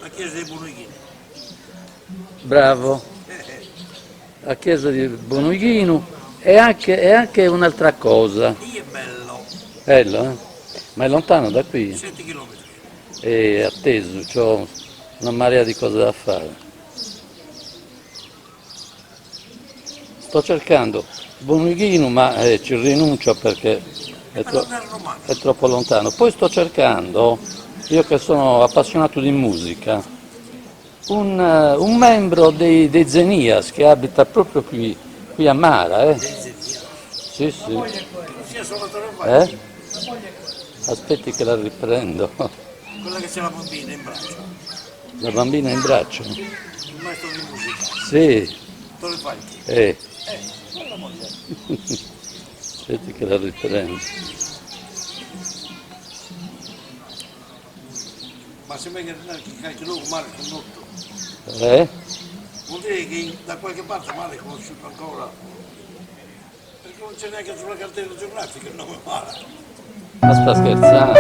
La chiesa di Buonichino. Bravo. La chiesa di Bonughino e anche un'altra cosa. Lì è bello, Bello, eh? Ma è lontano da qui. 7 km. È atteso, ho una marea di cose da fare. Sto cercando Bonughino, ma ci rinuncio perché è, Ma non è romano. è troppo lontano. Poi sto cercando, io che sono appassionato di musica, un membro dei Zenias che abita proprio qui a Mara. Denzenia. Sì, sì. Che non sia Salvatore Vai, Eh? Aspetti che la riprendo. quella che c'è la bambina in braccio, La bambina in braccio. il maestro di musica, Sì, Tore Falchi. Quella moglie. aspetti che la riprendo. Ma sembra che anche lui male condotto. Eh? Vuol dire che da qualche parte male è conosciuto ancora. Perché non c'è neanche sulla cartella geografica il nome male. Ma sta scherzando?